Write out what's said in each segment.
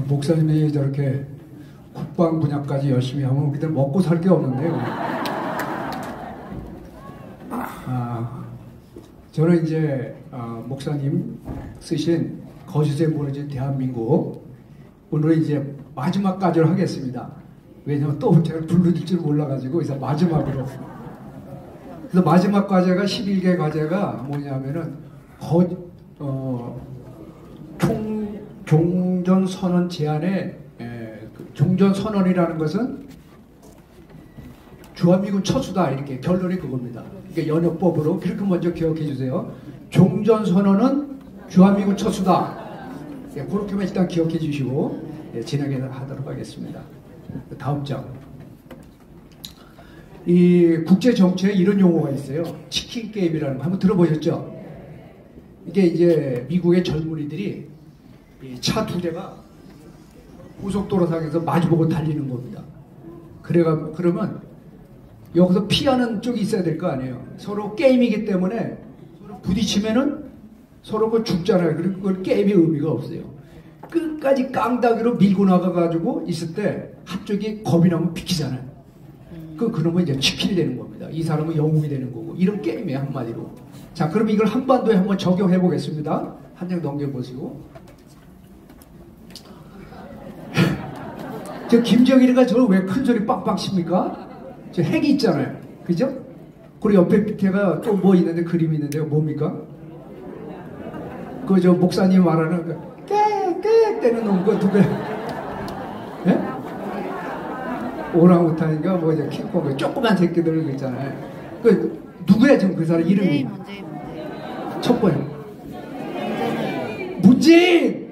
목사님이 저렇게 국방 분야까지 열심히 하면 우리들 먹고 살 게 없는데요. 저는 이제 목사님 쓰신 거짓에 무너진 대한민국 오늘 이제 마지막 과제를 하겠습니다. 왜냐면 또 제가 불러줄 줄 몰라가지고 그래서 마지막으로. 그래서 마지막 과제가 11개 과제가 뭐냐면은 종전선언 제안의 종전선언이라는 것은 주한미군 처수다 이렇게 결론이 그겁니다. 그러니까 연역법으로 그렇게 먼저 기억해 주세요. 종전선언은 주한미군 처수다. 그렇게만 일단 기억해 주시고 진행하도록 하겠습니다. 다음 장. 이 국제정치에 이런 용어가 있어요. 치킨 게임이라는 거 한번 들어보셨죠? 이게 이제 미국의 젊은이들이 차 두 대가 고속도로상에서 마주보고 달리는 겁니다. 그러면 여기서 피하는 쪽이 있어야 될 거 아니에요. 서로 게임이기 때문에 서로 부딪히면은 서로 그 죽잖아요. 그리고 그걸 게임의 의미가 없어요. 끝까지 깡다기로 밀고 나가가지고 있을 때 한쪽이 겁이 나면 비키잖아요. 그러면 이제 치킨이 되는 겁니다. 이 사람은 영웅이 되는 거고. 이런 게임이에요, 한마디로. 자, 그럼 이걸 한반도에 한번 적용해 보겠습니다. 한 장 넘겨보시고. 저 김정일이가 저를 왜 큰 소리 빵빵 칩니까? 저 핵이 있잖아요. 그죠? 그리고 옆에 밑에가 또 뭐 있는데, 그림이 있는데요. 뭡니까? 그 저 목사님 말하는 깨 때는 놈 거 두 개. 예? 오랑우탄인가 뭐 이제 킹콩 조그만 새끼들 있잖아요. 그 누구야 지금 그 사람 이름이? 첫 번째. 문재인.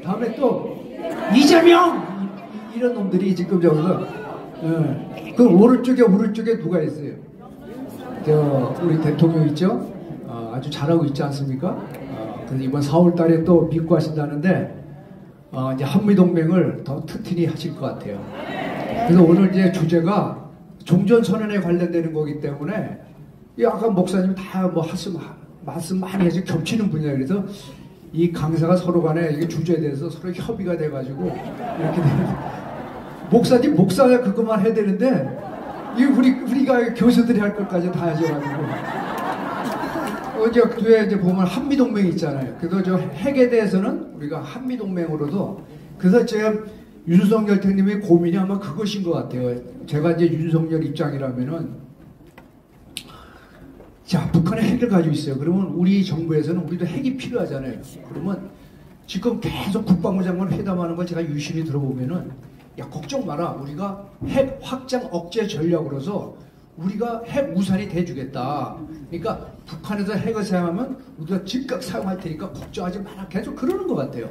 다음에 또 이재명. 이런 놈들이 지금 저기서. 그 오른쪽에 누가 있어요? 우리 대통령 있죠? 아주 잘하고 있지 않습니까? 그래서 이번 4월달에 또 믿고 하신다는데 이제 한미동맹을 더 튼튼히 하실 것 같아요. 그래서 오늘 이제 주제가 종전선언에 관련되는 거기 때문에 아까 목사님 다 뭐 말씀 많이 해서 겹치는 분야예요. 그래서 이 강사가 서로 간에 이게 주제에 대해서 서로 협의가 돼가지고 이렇게 되는 목사가 그것만 해야 되는데 우리가 교수들이 할 것까지 다 하셔가지고 뒤에 이제 보면 한미동맹이 있잖아요. 그래서 저 핵에 대해서는 우리가 한미동맹으로도 그래서 제가 윤석열 대통령의 고민이 아마 그것인 것 같아요. 제가 이제 윤석열 입장이라면은 자, 북한에 핵을 가지고 있어요. 그러면 우리 정부에서는 우리도 핵이 필요하잖아요. 그러면 지금 계속 국방부 장관 회담하는 걸 제가 유심히 들어보면은 야, 걱정 마라. 우리가 핵 확장 억제 전략으로서 우리가 핵 우산이 돼주겠다. 그러니까 북한에서 핵을 사용하면 우리가 즉각 사용할 테니까 걱정하지 마라. 계속 그러는 것 같아요.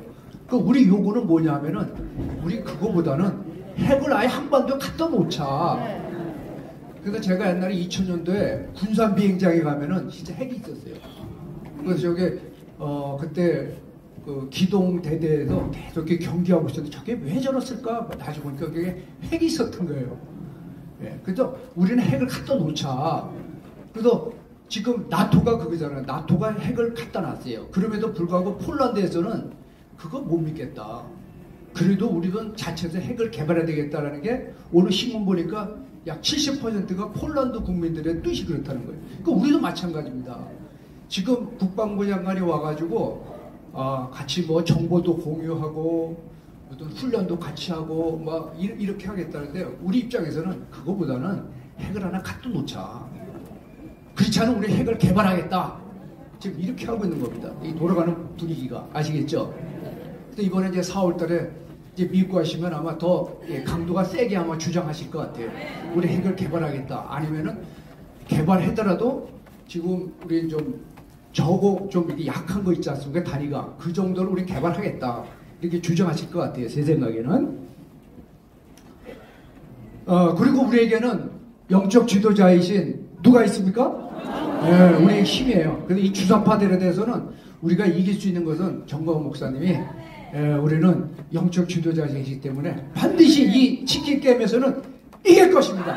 그 우리 요구는 뭐냐면은 우리 그거보다는 핵을 아예 한반도에 갖다 놓자. 그래서 제가 옛날에 2000년도에 군산 비행장에 가면은 진짜 핵이 있었어요. 그래서 저게 그때 그 기동 대대에서 계속 이렇게 경기하고 있었는데 저게 왜 저랬을까? 다시 보니까 그게 핵이 있었던 거예요. 예, 그래서 우리는 핵을 갖다 놓자. 그래서 지금 나토가 그거잖아요. 나토가 핵을 갖다 놨어요. 그럼에도 불구하고 폴란드에서는 그거 못 믿겠다. 그래도 우리는 자체에서 핵을 개발해야 되겠다라는 게 오늘 신문 보니까 약 70%가 폴란드 국민들의 뜻이 그렇다는 거예요. 그러니까 우리도 마찬가지입니다. 지금 국방부 장관이 와가지고 같이 뭐 정보도 공유하고 어떤 훈련도 같이 하고 막 이렇게 하겠다는데 우리 입장에서는 그거보다는 핵을 하나 갖다 놓자. 그렇지 않으면 우리 핵을 개발하겠다. 지금 이렇게 하고 있는 겁니다. 이 돌아가는 분위기가 아시겠죠? 근데 이번에 이제 4월달에 이제 미국 가시면 아마 더 강도가 세게 아마 주장하실 것 같아요. 우리 핵을 개발하겠다. 아니면은 개발하더라도 지금 우리 좀 저거 좀 이렇게 약한 거 있지 않습니까? 다리가 그 정도로 우리 개발하겠다. 이렇게 주장하실 것 같아요. 제 생각에는. 그리고 우리에게는 영적 지도자이신 누가 있습니까? 네, 우리의 힘이에요. 그래서 이 주사파들에 대해서는 우리가 이길 수 있는 것은 정광훈 목사님이 우리는 영적 지도자이시기 때문에 반드시 이 치킨 게임에서는 이길 것입니다.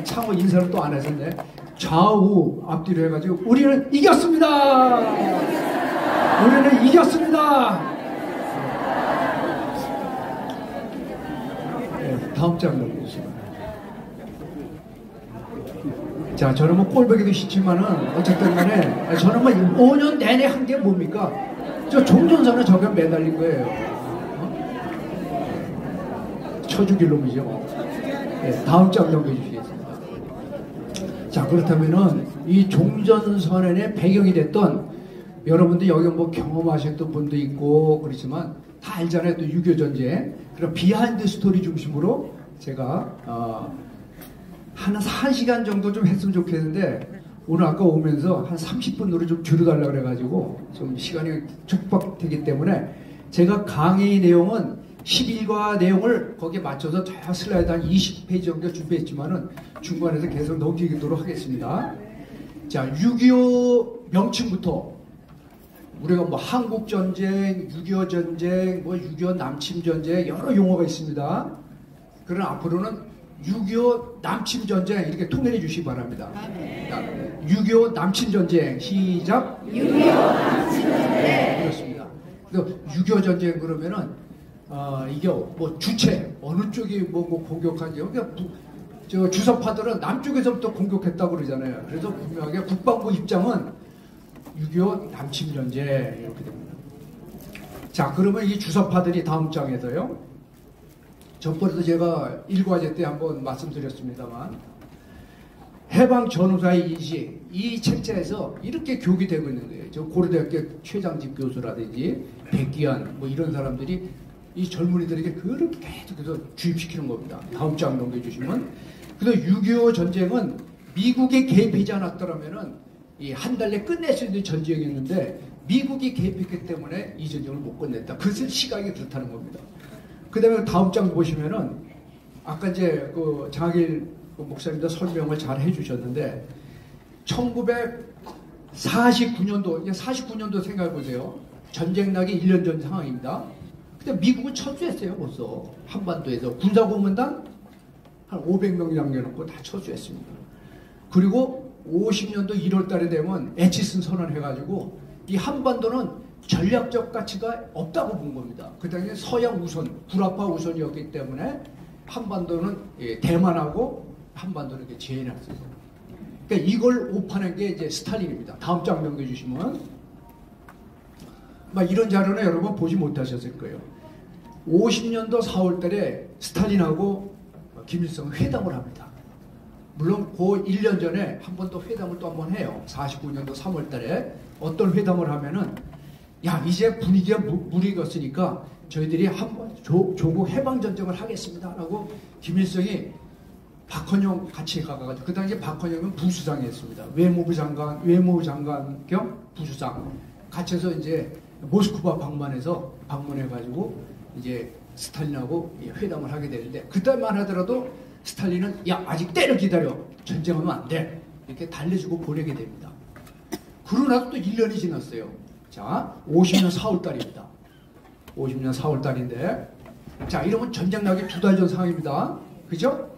창호 인사를 또 안 했었네. 좌우 앞뒤로 해가지고 우리는 이겼습니다. 우리는 이겼습니다. 다음 장 넘겨주세요. 자, 저는 뭐 꼴보기도 싫지만은 어쨌든 간에 저는 뭐 5년 내내 한 게 뭡니까? 저 종전선은 저게 매달린 거예요. 쳐죽일 놈이죠. 네, 다음 장 넘겨주시겠습니다. 자, 그렇다면은 이 종전선언의 배경이 됐던 여러분들 여기 뭐 경험하셨던 분도 있고 그렇지만 다 알잖아요. 또 6.25 전쟁. 그런 비하인드 스토리 중심으로 제가 한 1시간 정도 좀 했으면 좋겠는데 오늘 아까 오면서 한 30분으로 좀 줄여달라고 그래가지고 좀 시간이 촉박되기 때문에 제가 강의 내용은 11과 내용을 거기에 맞춰서 저 슬라이드 한 20페이지 정도 준비했지만은 중간에서 계속 넘기도록 하겠습니다. 자, 6.25 명칭부터 우리가 뭐 한국전쟁, 6.25 전쟁, 뭐 6.25 남침전쟁 여러 용어가 있습니다. 그러나 앞으로는 6.25 남침전쟁 이렇게 통일해 주시기 바랍니다. 6.25 남침전쟁 시작. 6.25 남침전쟁. 네, 그렇습니다. 그래서 6.25 전쟁 그러면은 이게 뭐 주체 어느 쪽이 뭐 공격하지? 그러니까 저 주석파들은 남쪽에서부터 공격했다고 그러잖아요. 그래서 분명하게 국방부 입장은 6.25 남침전쟁 이렇게 됩니다. 자, 그러면 이 주석파들이 다음 장에서요. 전번에도 제가 1과제 때 한번 말씀드렸습니다만 해방 전후사의 인식 이 책자에서 이렇게 교기되고 있는 거예요. 저 고려대학교 최장집 교수라든지 백기환 뭐 이런 사람들이 이 젊은이들에게 그렇게 계속해서 주입시키는 겁니다. 다음 장 넘겨주시면 그래서 6.25 전쟁은 미국이 개입하지 않았더라면은 이 한 달 내 끝낼 수 있는 전쟁이었는데 미국이 개입했기 때문에 이 전쟁을 못 끝냈다. 그것은 시각이 그렇다는 겁니다. 그 다음에 다음 장 보시면은 아까 이제 그 장학일 목사님도 설명을 잘 해주셨는데 1949년도 이제 49년도 생각해 보세요. 전쟁 나기 1년 전 상황입니다. 근데 미국은 철수했어요. 벌써 한반도에서 군사고문단 한 500명 남겨놓고 다 철수했습니다. 그리고 50년도 1월 달에 되면 에치슨 선언해가지고 이 한반도는 전략적 가치가 없다고 본 겁니다. 그 당시에 서양 우선, 불합화 우선이었기 때문에 한반도는 대만하고 한반도는 이렇게 제외했어요. 그러니까 이걸 오판한 게 이제 스탈린입니다. 다음 장 넘겨주시면 막 이런 자료는 여러분 보지 못하셨을 거예요. 50년도 4월달에 스탈린하고 김일성은 회담을 합니다. 물론 그 1년 전에 한 번 더 회담을 또 한 번 해요. 49년도 3월달에 어떤 회담을 하면은 야 이제 분위기가 무리겠으니까 저희들이 한번 조국 해방전쟁을 하겠습니다 라고 김일성이 박헌영 같이 가가지고 그 당시에 박헌영은 부수상이었습니다. 외무부 장관 겸 부수상 같이 해서 이제 모스크바 방문해가지고 이제 스탈린하고 회담을 하게 되는데 그때만 하더라도 스탈린은 야 아직 때를 기다려 전쟁하면 안 돼 이렇게 달래주고 보내게 됩니다. 그러나도 또 1년이 지났어요. 자, 50년 4월달입니다. 50년 4월달인데 자 이러면 전쟁 나기 2달 전 상황입니다. 그죠?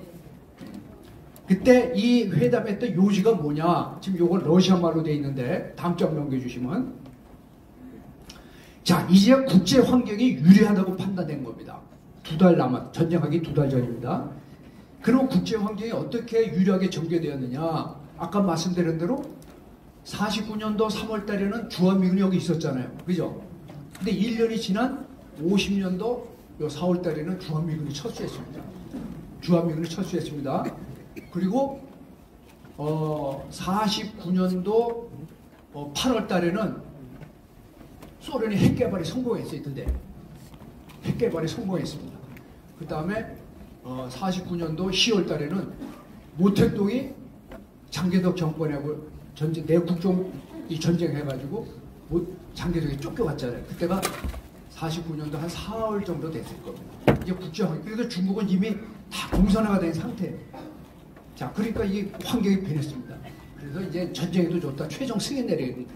그때 이 회담했던 요지가 뭐냐 지금 요건 러시아 말로 되어 있는데 다음 장 넘겨주시면 자 이제 국제 환경이 유리하다고 판단된 겁니다. 2달 전쟁하기 2달 전입니다. 그럼 국제 환경이 어떻게 유리하게 전개되었느냐 아까 말씀드린 대로 49년도 3월 달에는 주한미군이 여기 있었잖아요. 그죠? 근데 1년이 지난 50년도 요 4월 달에는 주한미군이 철수했습니다. 그리고 49년도 8월 달에는 소련이 핵개발에 성공했어요. 그때 핵개발에 성공했습니다. 그 다음에 49년도 10월 달에는 모택동이 장개덕 정권하고 내국종 전쟁해가지고 장개덕이 쫓겨갔잖아요. 그때가 49년도 한 4월 정도 됐을 겁니다. 이제 국제환경. 그래서 중국은 이미 다 공산화가 된 상태예요. 자, 그러니까 이 환경이 변했습니다. 그래서 이제 전쟁에도 좋다. 최종 승인 내리는.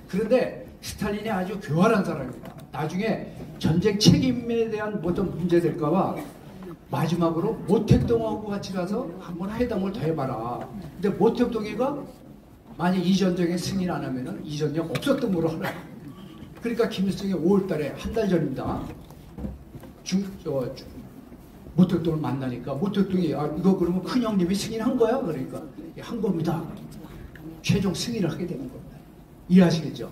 그런데 스탈린이 아주 교활한 사람입니다. 나중에 전쟁 책임에 대한 어떤 문제 될까봐 마지막으로 모택동하고 같이 가서 한번 회담을 더 해봐라. 근데 모택동이가 만약 이 전쟁에 승인 안 하면은 이 전쟁 없었던 거로 하나. 그러니까 김일성이 5월 달에 한 달 전입니다. 모택동을 만나니까 모택동이 아, 이거 그러면 큰형님이 승인한 거야? 그러니까 한 겁니다. 최종 승인을 하게 되는 겁니다. 이해하시겠죠?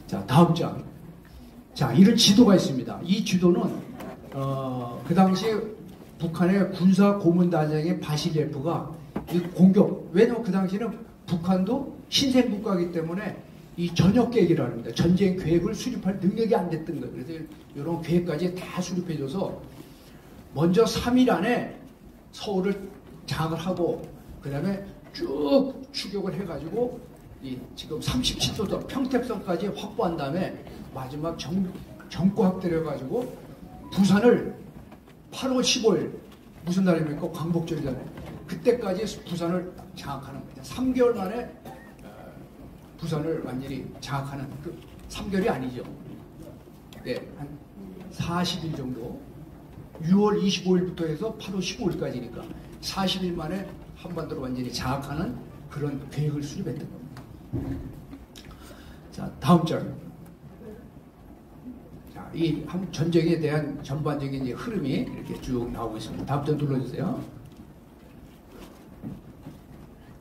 자, 다음 장. 자, 이런 지도가 있습니다. 이 지도는 그 당시 북한의 군사 고문단장의 바실예프가 이 공격, 왜냐면 그 당시에는 북한도 신생국가이기 때문에 이 전역 계획이라는 겁니다. 전쟁 계획을 수립할 능력이 안 됐던 거예요. 그래서 이런 계획까지 다 수립해줘서 먼저 3일 안에 서울을 장악을 하고 그 다음에 쭉 추격을 해가지고 이 지금 37도선 평택선까지 확보한 다음에 마지막 정구 확대를 해가지고 부산을 8월 15일 무슨 날입니까? 광복절이잖아요. 그때까지 부산을 장악하는 겁니다. 3개월 만에 부산을 완전히 장악하는 그 3개월이 아니죠. 네, 한 40일 정도. 6월 25일부터 해서 8월 15일까지니까 40일 만에 한반도를 완전히 장악하는 그런 계획을 수립했던 겁니다. 자, 다음 장. 자, 이 전쟁에 대한 전반적인 이제 흐름이 이렇게 쭉 나오고 있습니다. 다음 장 눌러주세요.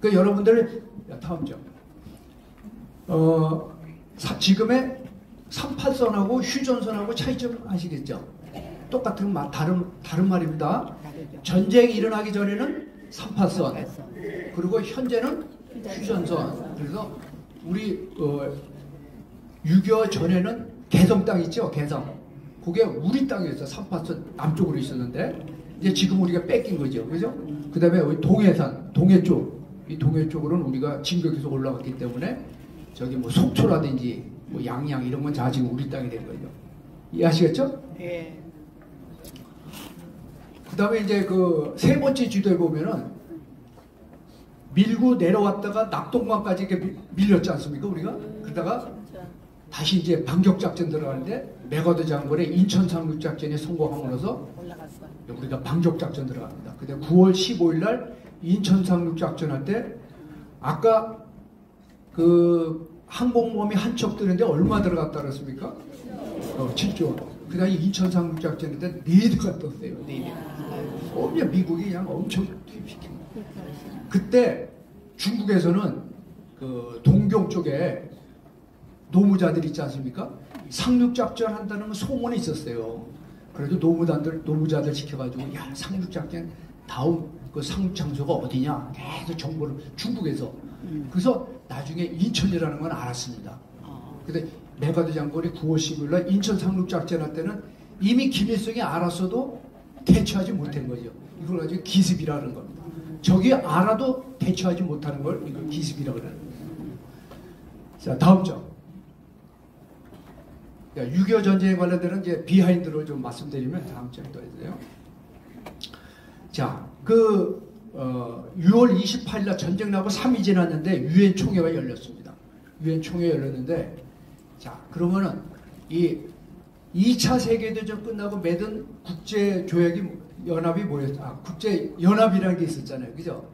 그 여러분들 다음 장. 지금의 38선하고 휴전선하고 차이점 아시겠죠? 똑같은 말, 다른 말입니다. 전쟁이 일어나기 전에는 38선, 그리고 현재는 휴전선. 그래서 우리 6.25 전에는 개성 땅 있죠? 개성. 그게 우리 땅이었어요. 38선 남쪽으로 있었는데 이제 지금 우리가 뺏긴 거죠. 그죠? 그 다음에 우리 동해산, 동해 쪽. 이 동해 쪽으로는 우리가 진격해서 올라갔기 때문에 저기 뭐 속초라든지 뭐 양양 이런 건 다 지금 우리 땅이 된 거죠. 이해하시겠죠? 예. 그 다음에 이제 그 세 번째 지도에 보면은 밀고 내려왔다가 낙동강까지 이렇게 밀렸지 않습니까? 우리가? 그러다가 다시 이제 반격작전 들어가는데 메가드 장군의 인천 상륙작전에 성공함으로써 우리가 반격작전 들어갑니다. 근데 9월 15일 날 인천 상륙작전 할 때 아까 그 항공모함이 한 척 뜨는데 얼마 들어갔다 그랬습니까? 7조 원. 그 다음에 인천 상륙작전 때 4대가 떴어요. 4대. 미국이 그냥 엄청 투입시킨 거예요. 그때 중국에서는 그 동경 쪽에 노무자들 있지 않습니까? 상륙작전 한다는 소문이 있었어요. 그래도 노무자들 시켜가지고 야 상륙작전 다음 그 상륙 장소가 어디냐 계속 정보를 중국에서 그래서 나중에 인천이라는 건 알았습니다. 근데 메가드 장군이 9월 15일 날 인천 상륙작전 할 때는 이미 김일성이 알았어도 대처하지 못한 거죠. 이걸 가지고 기습이라는 겁니다. 적이 알아도 대처하지 못하는 걸 이걸 기습이라고 그래요. 자, 다음 장. 6.25 전쟁에 관련되는 이제 비하인드를 좀 말씀드리면 다음 장에 또 해주세요. 자, 6월 28일 날 전쟁 나고 3일 지났는데 유엔 총회가 열렸습니다. 유엔 총회 열렸는데 자, 그러면은 이 2차 세계대전 끝나고 맺은 국제조약이 연합이 뭐였죠? 국제연합이라는 게 있었잖아요. 그죠?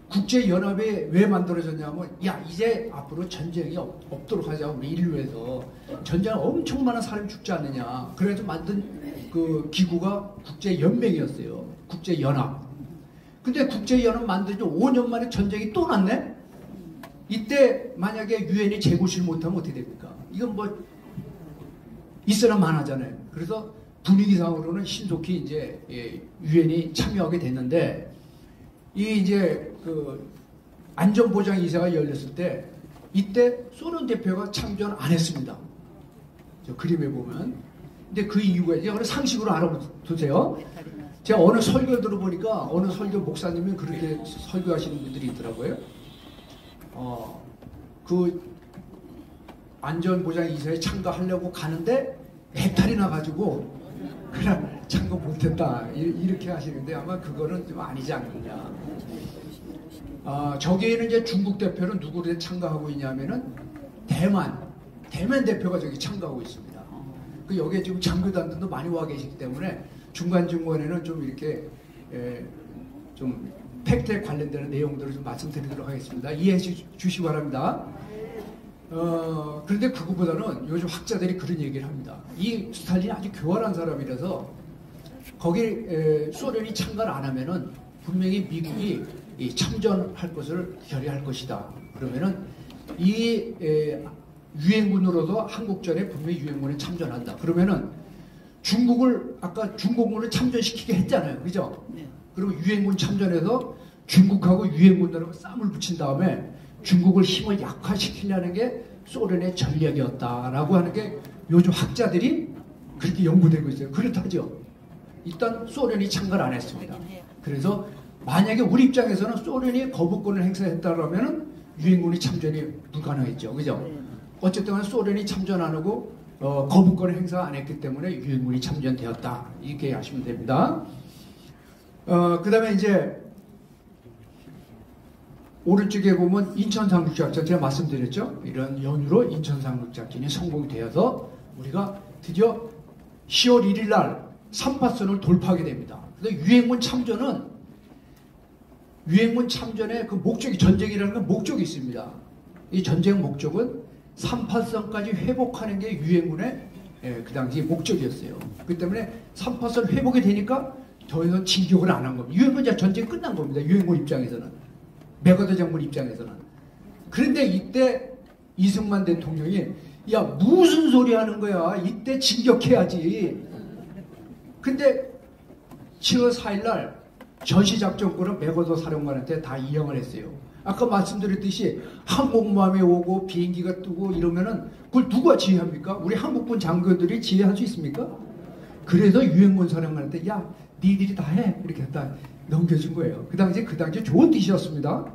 국제연합이 왜 만들어졌냐면 야 이제 앞으로 전쟁이 없도록 하자. 우리 인류에서 전쟁 엄청 많은 사람이 죽지 않느냐. 그래서 만든 그 기구가 국제연맹이었어요. 국제연합. 근데 국제연합 만든 지 5년 만에 전쟁이 또 났네? 이때 만약에 유엔이 재구실 못하면 어떻게 됩니까? 이건 뭐 있으나 마나잖아요. 그래서 분위기상으로는 신속히 이제 유엔이 참여하게 됐는데 이 이제 그 안전보장 이사가 열렸을 때 이때 소련 대표가 참전 안 했습니다. 저 그림에 보면. 근데 그 이유가 이제 상식으로 알아두세요. 제가 어느 설교 들어보니까 어느 설교 목사님이 그렇게 설교하시는 분들이 있더라고요. 그 안전보장 이사에 참가하려고 가는데 해탈이 나가지고 그냥 참가 못했다 이렇게 하시는데 아마 그거는 좀 아니지 않느냐. 저기에는 이제 중국 대표는 누구를 참가하고 있냐면은 대만 대표가 저기 참가하고 있습니다. 그 여기에 지금 장교단들도 많이 와 계시기 때문에 중간중간에는 좀 이렇게 좀 팩트에 관련되는 내용들을 좀 말씀드리도록 하겠습니다. 이해해 주시기 바랍니다. 그런데 그거보다는 요즘 학자들이 그런 얘기를 합니다. 이 스탈린이 아주 교활한 사람이라서 거기 소련이 참가를 안 하면은 분명히 미국이 참전할 것을 결의할 것이다. 그러면은 이 유엔군으로도 한국전에 분명히 유엔군에 참전한다. 그러면은 중국을 아까 중공군을 참전시키게 했잖아요. 그죠? 네. 그리고 유엔군 참전해서 중국하고 유엔군들하고 싸움을 붙인 다음에 중국을 힘을 약화시키려는 게 소련의 전략이었다라고 하는 게 요즘 학자들이 그렇게 연구되고 있어요. 그렇다죠. 일단 소련이 참가를 안 했습니다. 그래서 만약에 우리 입장에서는 소련이 거부권을 행사했다라면은 유엔군이 참전이 불가능했죠. 그죠? 어쨌든 소련이 참전 안 하고 거부권을 행사 안 했기 때문에 유엔군이 참전되었다. 이렇게 하시면 됩니다. 그 다음에 이제 오른쪽에 보면 인천상륙작전 제가 말씀드렸죠. 이런 연유로 인천상륙작전이 성공되어서 우리가 드디어 10월 1일 날 3파선을 돌파하게 됩니다. 그래서 유엔군 참전의 그 목적이 전쟁이라는 건 목적이 있습니다. 이 전쟁 목적은 38선까지 회복하는 게 유엔군의 그 당시 목적이었어요. 그렇기 때문에 38선 회복이 되니까 더 이상 진격을 안 한 겁니다. 유엔군 이제 전쟁 끝난 겁니다. 유엔군 입장에서는. 메가더 장군 입장에서는. 그런데 이때 이승만 대통령이 야 무슨 소리 하는 거야. 이때 진격해야지. 근데 10월 4일 날 전시작전권은 메가더 사령관한테 다 이양을 했어요. 아까 말씀드렸듯이 항공모함이 오고 비행기가 뜨고 이러면은 그걸 누가 지휘합니까? 우리 한국군 장교들이 지휘할 수 있습니까? 그래서 유엔군 사령관한테 야 니들이 다 해 이렇게 다 넘겨준 거예요. 그 당시 좋은 뜻이었습니다.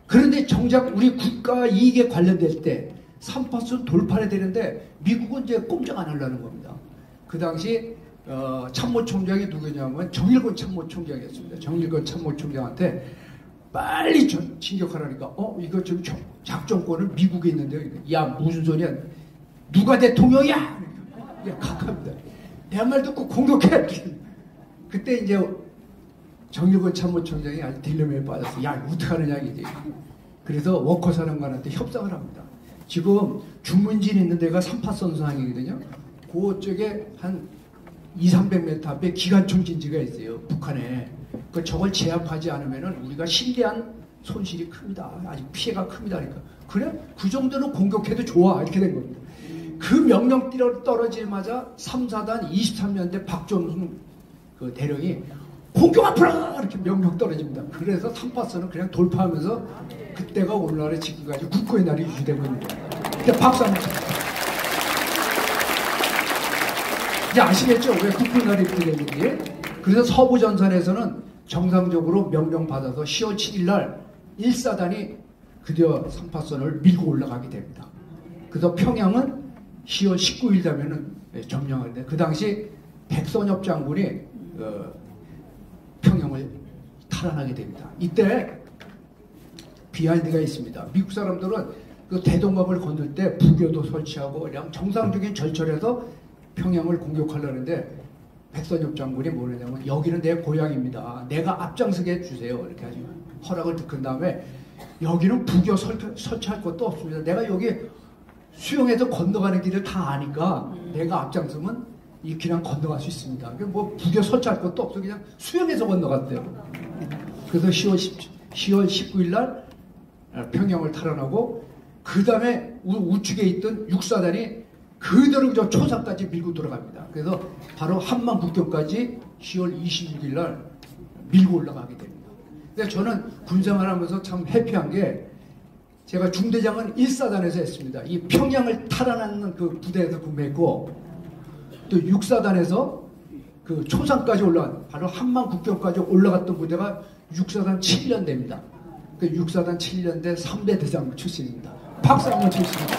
그런데 정작 우리 국가 이익에 관련될 때 3파선 돌파를 되는데 미국은 이제 꼼짝 안 하려는 겁니다. 그 당시 참모총장이 누구냐면 정일권 참모총장이었습니다. 정일권 참모총장한테 빨리 진격하라니까 이거 지금 작전권을 미국에 있는데 야 무슨 소리야 누가 대통령이야 야 각합니다. 내 말 듣고 공격해. 그때 이제 정일권 참모총장이 아주 딜레마에 빠졌어. 야 어떡하느냐 이제. 그래서 워커사령관한테 협상을 합니다. 지금 주문진 있는 데가 3파선 상황이거든요. 그쪽에 한 200-300m 앞에 기관총 진지가 있어요. 북한에. 저걸 제압하지 않으면 우리가 심대한 손실이 큽니다. 아직 피해가 큽니다. 그러니까 그래? 그 정도는 공격해도 좋아. 이렇게 된 겁니다. 그 명령 떨어지자마자 3, 4단 23년대 박정순 그 대령이 공격 앞으로 이렇게 명령 떨어집니다. 그래서 3파선은 그냥 돌파하면서 그때가 오늘날의 지금까지 국고의 날이 유지되고 있는 거예요. 그때 박수 한번 쳐. 이제 아시겠죠? 왜 국고의 날이 이렇게 되는지. 그래서 서부전선에서는 정상적으로 명령받아서 10월 7일 날 1사단이 드디어 3파선을 밀고 올라가게 됩니다. 그래서 평양은 10월 19일 되면은 점령하는데 그 당시 백선엽 장군이 평양을 탈환하게 됩니다. 이때 비하인드가 있습니다. 미국 사람들은 그 대동강을 건널 때 부교도 설치하고 그냥 정상적인 절차에서 평양을 공격하려는데 백선엽 장군이 뭐냐면 여기는 내 고향입니다. 내가 앞장서게 해주세요. 이렇게 하지만 허락을 듣은 다음에 여기는 부교 설치할 것도 없습니다. 내가 여기 수영해서 건너가는 길을 다 아니까 내가 앞장서면 이 그냥 건너갈 수 있습니다. 뭐 부교 설치할 것도 없어 그냥 수영해서 건너갔대요. 그래서 10월 19일 날 평양을 탈환하고 그 다음에 우측에 있던 6사단이 그대로 저 초사까지 밀고 들어갑니다. 그래서 바로 한만 국경까지 10월 26일 날 밀고 올라가게 됩니다. 근데 저는 군생활 하면서 참 해피한 게 제가 중대장은 1사단에서 했습니다. 이 평양을 탈환하는 그 부대에서 근무했고 또 6사단에서 그 초산까지 올라간 바로 한만 국경까지 올라갔던 부대가 6사단 7년대입니다. 그 6사단 7년대 3대 대장 출신입니다. 박수 한번 주십니다.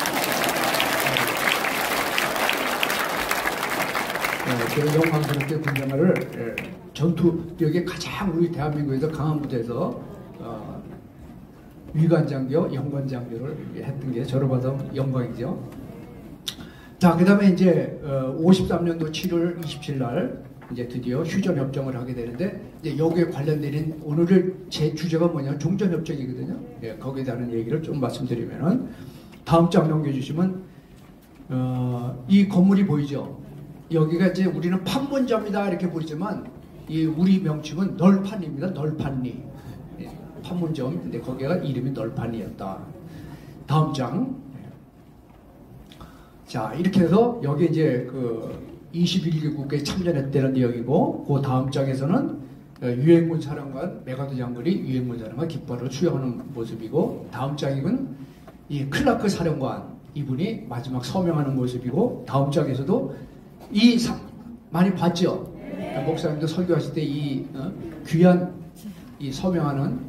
제가 영광스럽게 군생활을 전투력이 가장 우리 대한민국에서 강한 부대에서 위관장교, 영관장교를 했던 게 저로 봐서 영광이죠. 자, 그 다음에 이제 53년도 7월 27일 날 이제 드디어 휴전협정을 하게 되는데 이제 여기에 관련된 오늘의 제 주제가 뭐냐면 종전협정이거든요. 예, 거기에 대한 얘기를 좀 말씀드리면은 다음 장 넘겨주시면 이 건물이 보이죠. 여기가 이제 우리는 판문점이다 이렇게 부르지만 이 우리 명칭은 널판리입니다. 널판리. 판문점. 근데 거기가 이름이 널판리였다. 다음 장. 자, 이렇게 해서 여기 이제 그 21개국에 참전했다는 내용이고, 그 다음 장에서는 유엔군 사령관 메가드 장군이 유엔군 사령관 깃발을 수여하는 모습이고, 다음 장은 이 클라크 사령관 이분이 마지막 서명하는 모습이고, 다음 장에서도 많이 봤죠? 네. 목사님도 설교하실 때 귀한 이 서명하는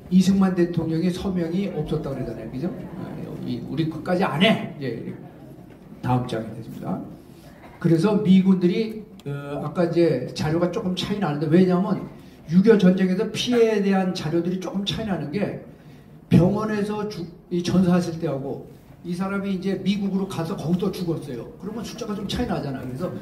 이승만 대통령의 서명이 없었다 그러잖아요, 그죠? 우리 끝까지 안 해. 이제 다음 장이 됐습니다. 그래서 미군들이 아까 이제 자료가 조금 차이 나는데, 왜냐하면 6.25 전쟁에서 피해에 대한 자료들이 조금 차이 나는 게, 병원에서 전사했을 때하고 이 사람이 이제 미국으로 가서 거기서 죽었어요. 그러면 숫자가 좀 차이 나잖아요. 그래서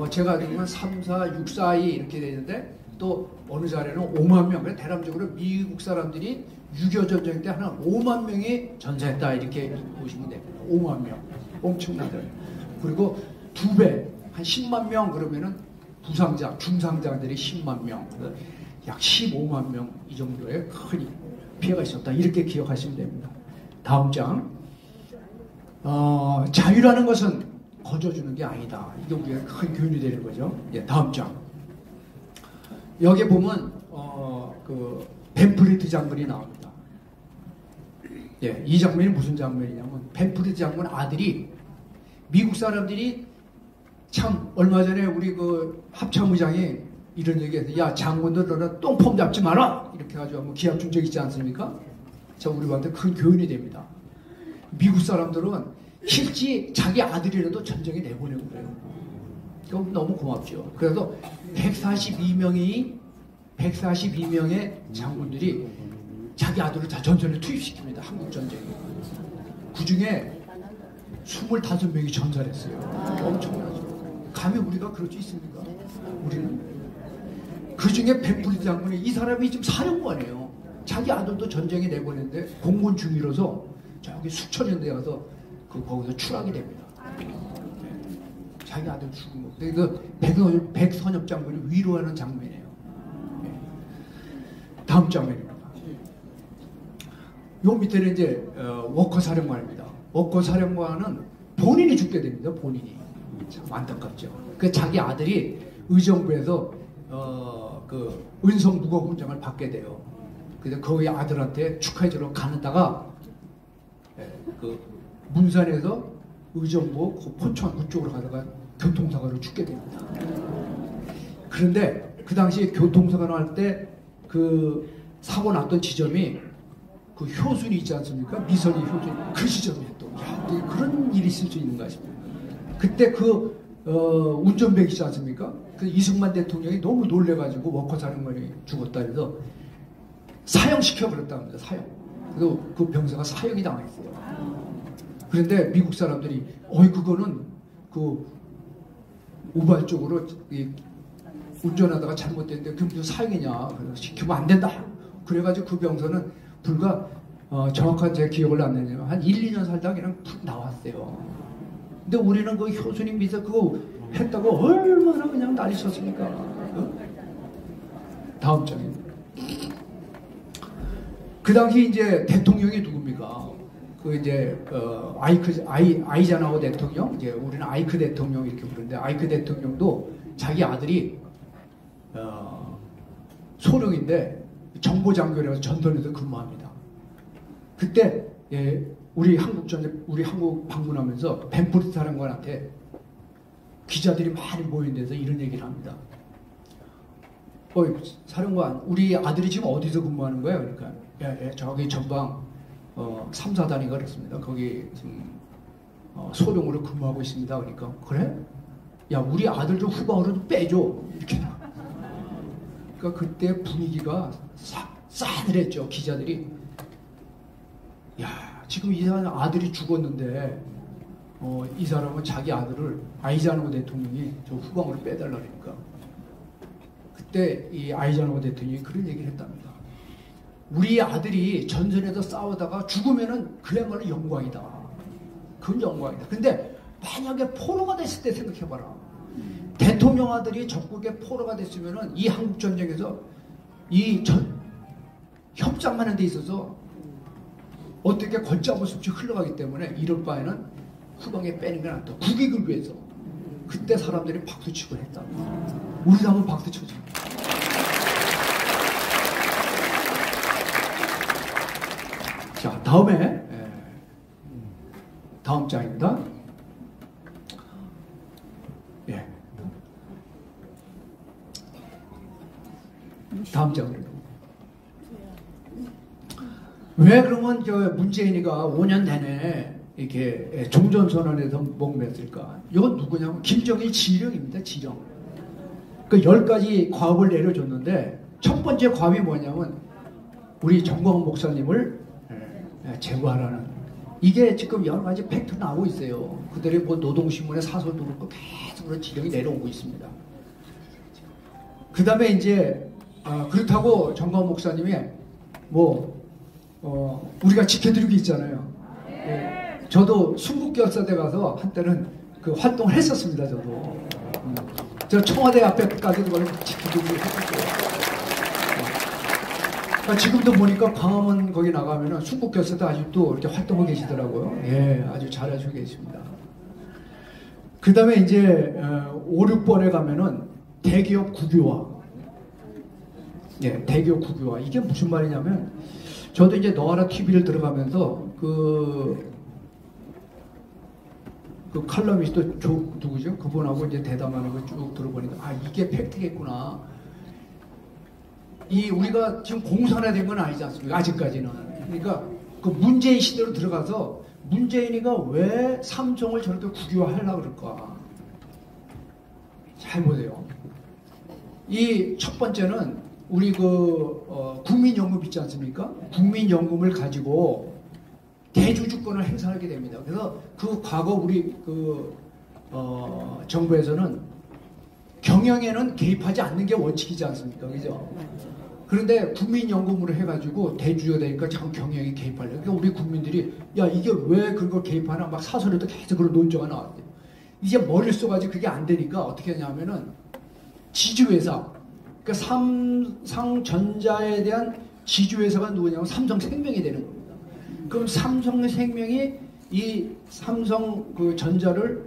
제가 알기로는 3, 4, 6, 4, 2 이렇게 되는데, 또 어느 자리는 5만 명. 대략적으로 미국 사람들이 6.25 전쟁 때 한 5만 명이 전사했다 이렇게 보시면 됩니다. 5만 명. 엄청나죠. 그리고 2배, 한 10만 명 그러면은 부상자, 중상자들이 10만 명. 약 15만 명 이 정도의 큰 피해가 있었다. 이렇게 기억하시면 됩니다. 다음 장. 자유라는 것은 거저주는 게 아니다. 이게 우리가 큰 교훈이 되는 거죠. 예, 다음 장. 여기 보면 그 벤프리트 장군이 나옵니다. 예, 이 장면이 무슨 장면이냐면, 벤프리트 장군 아들이, 미국 사람들이 참 얼마 전에 우리 그 합참의장이 이런 얘기해서, 야 장군들 너는 똥폼 잡지 마라 이렇게 해가지고 뭐 기합 준 적 있지 않습니까? 자, 우리한테 큰 교훈이 됩니다. 미국 사람들은 실제 자기 아들이라도 전쟁에 내보내고 그래요. 그럼 너무 고맙죠. 그래서 142명의 장군들이 자기 아들을 다 전선에 투입시킵니다. 한국 전쟁에. 그 중에 25명이 전사했어요. 엄청나죠. 감히 우리가 그럴 수 있습니까? 우리는. 그 중에 벤프리트 장군이, 이 사람이 지금 사령관이에요. 자기 아들도 전쟁에 내보냈는데 공군 중위로서 저기 수천년 돼 가서 거기서 추락이 됩니다. 자기 아들 죽은 거. 그 백선엽 장군이 위로하는 장면이에요. 다음 장면입니다. 요 밑에는 이제 워커 사령관입니다. 워커 사령관은 본인이 죽게 됩니다. 본인이. 참 안타깝죠. 그 자기 아들이 의정부에서 그 은성 무공훈장을 받게 돼요. 그래서 거기 아들한테 축하해주러 가는다가 그 문산에서 의정부 포천 그쪽으로 가다가 교통사고로 죽게 됩니다. 그런데 그 당시에 교통사고 날 때 그 사고 났던 지점이 그 효순이 있지 않습니까? 미선이 효순이 그 지점이었던. 야, 그런 일이 있을 수 있는가 싶어요. 그때 그 운전병 있지 않습니까? 그 이승만 대통령이 너무 놀래가지고 워커 사령관이 죽었다 해서 사형시켜버렸다 합니다. 사형. 그래서 그 병사가 사형이 당했어요. 그런데 미국 사람들이 그거는 그 우발적으로 운전하다가 잘못됐는데 그게 무슨 사형이냐. 그래서 시키면 안 된다. 그래가지고 그 병사는 불과 정확한 제 기억을 안 내네요. 한 1, 2년 살다가 그냥 나왔어요. 근데 우리는 그 효순이 밑에 그거 했다고 얼마나 그냥 난리 쳤습니까? 다음 장입니다. 그 당시 이제 대통령이 누굽니까? 그 이제 아이자나워 대통령, 이제 우리는 아이크 대통령 이렇게 부르는데, 아이크 대통령도 자기 아들이 소령인데 정보장교라서 전선에서 근무합니다. 그때 우리 한국 방문하면서 벤프리트 사령관한테 기자들이 많이 모인 데서 이런 얘기를 합니다. 사령관, 우리 아들이 지금 어디서 근무하는 거야? 그러니까 저기 전방 3, 4단위가 그랬습니다. 거기 지금 소령으로 근무하고 있습니다. 그러니까 그래? 야, 우리 아들 좀 후방으로 좀 빼줘. 이렇게. 그러니까 그때 분위기가 싸늘했죠. 기자들이. 야, 지금 이 사람 아들이 죽었는데 이 사람은 자기 아들을 아이자노 대통령이 저 후방으로 빼달라 그러니까 그때 이 아이자노 대통령이 그런 얘기를 했답니다. 우리 아들이 전선에서 싸우다가 죽으면은 그야말로 영광이다. 그건 영광이다. 근데 만약에 포로가 됐을 때 생각해봐라. 대통령 아들이 적국의 포로가 됐으면은 이 한국전쟁에서 협상하는 데 있어서 어떻게 걷잡을 수 없이 흘러가기 때문에 이럴 바에는 후방에 빼는 게 낫다. 국익을 위해서. 그때 사람들이 박수치고 했다. 우리도 한번 박수치고 자. 자, 다음 장입니다. 예. 다음 장입니다. 왜 그러면 문재인이가 5년 내내 이렇게 종전선언에서 목맸을까? 이건 누구냐면 김정일 지령입니다. 지령. 그 10가지 과업을 내려줬는데 첫 번째 과업이 뭐냐면 우리 정광훈 목사님을 제거하라는. 이게 지금 여러 가지 팩트 나오고 있어요. 그들이 뭐 노동신문에 사설도 그렇고 계속 그런 지령이 내려오고 있습니다. 그 다음에 이제 그렇다고 정광훈 목사님이 우리가 지켜드리고 있잖아요. 예, 저도 순국결사대 가서 한때는 그 활동을 했었습니다. 저도. 저 청와대 앞에까지도 지켜드리고 했었고요. 지금도 보니까 광화문 거기 나가면은 순국교사도 아직도 이렇게 활동하고 계시더라고요. 예, 아주 잘하시고 계십니다. 그 다음에 이제 5, 6번에 가면은 대기업 국유화. 예, 대기업 국유화. 이게 무슨 말이냐면 저도 이제 너하나 TV를 들어가면서 그 칼럼니스트 누구죠? 그분하고 이제 대담하는 걸 쭉 들어보니까 이게 팩트겠구나. 우리가 지금 공산화된 건 아니지 않습니까? 아직까지는. 그러니까 그 문재인 시대로 들어가서 문재인이가 왜 삼성을 저렇게 국유화하려고 그럴까? 잘 보세요. 이 첫 번째는 우리 국민연금 있지 않습니까? 국민연금을 가지고 대주주권을 행사하게 됩니다. 그래서 그 과거 우리 정부에서는 경영에는 개입하지 않는 게 원칙이지 않습니까? 그죠? 그런데 국민연금으로 해가지고 대주주가 되니까 자꾸 경영에 개입하려고. 그러니까 우리 국민들이 이게 왜 그런 걸 개입하나 막 사설에도 계속 그런 논조가 나왔대요. 이제 머리를 써가지고 그게 안 되니까 어떻게 하냐면은 지주회사, 그러니까 삼성전자에 대한 지주회사가 누구냐면 삼성생명이 되는 겁니다. 그럼 삼성생명이 이 삼성전자를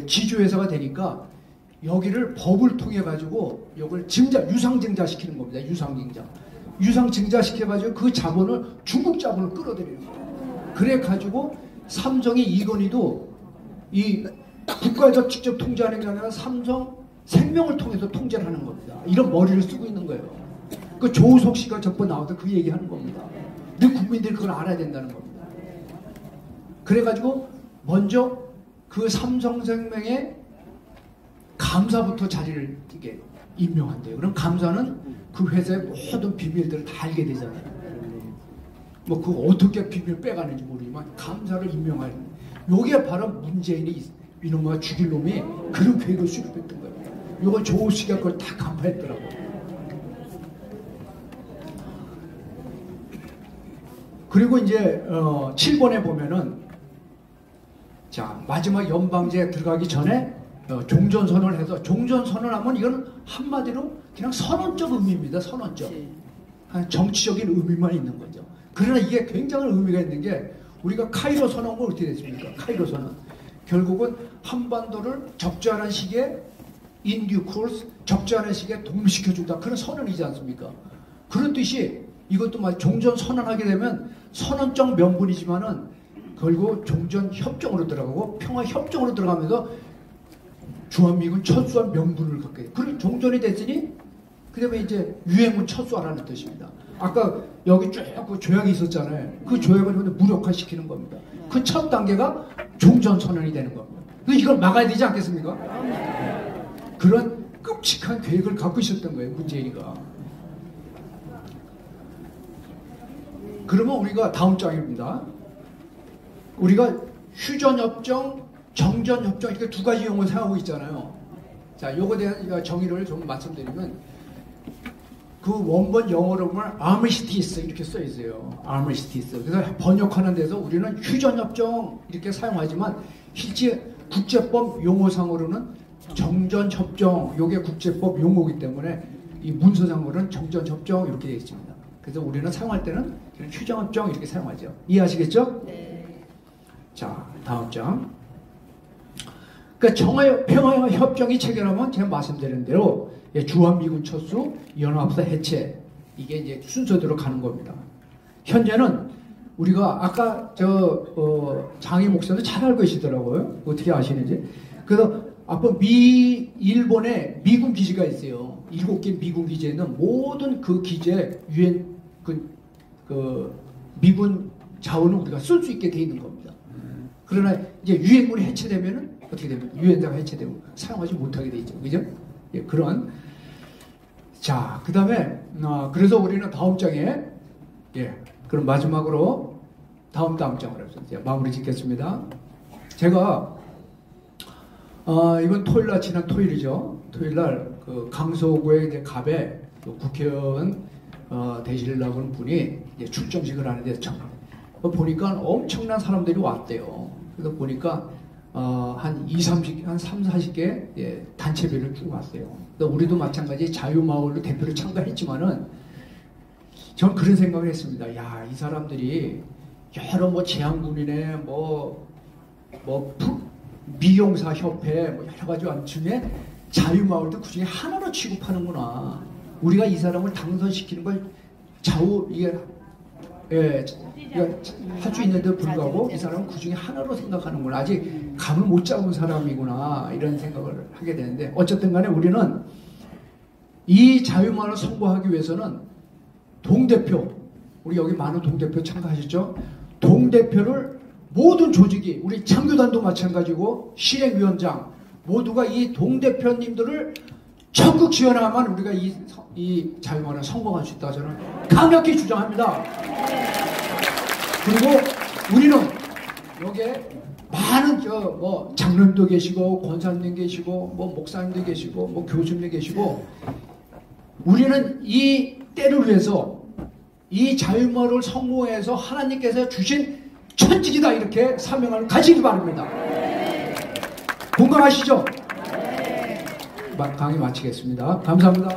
지주회사가 되니까 여기를 법을 통해 가지고 이걸 유상증자 시키는 겁니다. 유상증자 시켜가지고 그 자본을 중국 자본을 끌어들이는 거예요. 그래 가지고 삼성이 이건희도 이 국가에서 직접 통제하는 게 아니라 삼성생명을 통해서 통제를 하는 겁니다. 이런 머리를 쓰고 있는 거예요. 그 조우석 씨가 저번 나와서 그 얘기하는 겁니다. 우리 국민들이 그걸 알아야 된다는 겁니다. 그래가지고 먼저 그 삼성생명의 감사부터 자리를 이게 임명한대요. 그럼 감사는 그 회사의 모든 비밀들을 다 알게 되잖아요. 그 어떻게 비밀 빼가는지 모르지만 감사를 임명하는. 요게 바로 문재인이 이놈아 죽일 놈이 그런 계획을 수립했던 거예요. 요거 조우식이 그걸 다 간파했더라고요. 그리고 이제 7번에 보면은 자 마지막 연방제 들어가기 전에 종전선언을 해서 종전선언하면 이건 한마디로 그냥 선언적 의미입니다. 선언적. 정치적인 의미만 있는 거죠. 그러나 이게 굉장한 의미가 있는 게 우리가 카이로 선언은 어떻게 됐습니까? 카이로 선언. 결국은 한반도를 적절한 시기에 in due course 적절한 시기에 독립시켜준다. 그런 선언이지 않습니까? 그런 뜻이 이것도 종전선언하게 되면 선언적 명분이지만은 결국 종전협정으로 들어가고 평화협정으로 들어가면서 주한미군 철수한 명분을 갖게 돼요. 그리고 종전이 됐으니 그 다음에 이제 유해문 철수하라는 뜻입니다. 아까 여기 쭉 그 조약이 있었잖아요. 그 조약을 무력화시키는 겁니다. 그 첫 단계가 종전선언이 되는 겁니다. 그래서 이걸 막아야 되지 않겠습니까? 그런 끔찍한 계획을 갖고 있었던 거예요. 문재인이가. 그러면 우리가 다음 장입니다. 우리가 휴전협정 정전협정 이렇게 두 가지 용어를 사용하고 있잖아요. 자, 요거에 대한 정의를 좀 말씀드리면 그 원본 영어로 보면 armistice 이렇게 써 있어요. armistice. 그래서 번역하는 데서 우리는 휴전협정 이렇게 사용하지만 실제 국제법 용어상으로는 정전협정, 요게 국제법 용어이기 때문에 이 문서상으로는 정전협정 이렇게 되어 있습니다. 그래서 우리는 사용할 때는 휴전협정 이렇게 사용하죠. 이해하시겠죠? 네. 자, 다음 장. 그러니까 평화협정이 체결하면 제가 말씀드린 대로 주한미군 철수, 연합사 해체 이게 이제 순서대로 가는 겁니다. 현재는 우리가 아까 장희 목사도 잘 알고 계시더라고요. 어떻게 아시는지. 그래서 앞으로 일본에 미군 기지가 있어요. 7개 미군 기지에 있는 모든 그 기지에 미군 자원을 우리가 쓸 수 있게 돼 있는 겁니다. 그러나 이제 유엔군이 해체되면은 어떻게 됩니까? 유엔사가 해체되고 사용하지 못하게 돼 있죠. 그죠? 예, 그런. 자, 그 다음에, 그래서 우리는 다음 장에, 예, 그럼 마지막으로 다음 장을 해서 이제 마무리 짓겠습니다. 제가, 이번 토요일날, 지난 토요일이죠. 토요일날 그 강서구의 이제 갑에 국회의원 되시려고 하는 분이 이제 출정식을 하는데 보니까 엄청난 사람들이 왔대요. 그래서 보니까 한 40개 예, 단체별로 쭉 왔어요. 우리도 마찬가지 자유마을로 대표로 참가했지만은 저는 그런 생각을 했습니다. 야, 이 사람들이 여러 뭐 제한군이네, 미용사 협회, 뭐 여러 가지 중에 자유마을도 그 중에 하나로 취급하는구나. 우리가 이 사람을 당선시키는 걸 할 수 있는데 불구하고 이 사람은 그 중에 하나로 생각하는구나. 아직 감을 못 잡은 사람이구나. 이런 생각을 하게 되는데 어쨌든 간에 우리는 이 자유마을을 선고하기 위해서는 동대표, 우리 여기 많은 동대표 참가하셨죠? 동대표를 모든 조직이, 우리 창교단도 마찬가지고 실행위원장 모두가 이 동대표님들을 적극 지원하면 우리가 이 자유마을을 성공할 수 있다. 저는 강력히 주장합니다. 그리고 우리는 여기에 많은 장로님도 계시고 권사님도 계시고 목사님도 계시고 교수님도 계시고 우리는 이 때를 위해서 이 자유마을을 성공해서 하나님께서 주신 천직이다 이렇게 사명을 가지기 바랍니다. 공감하시죠? 강의 마치겠습니다. 감사합니다.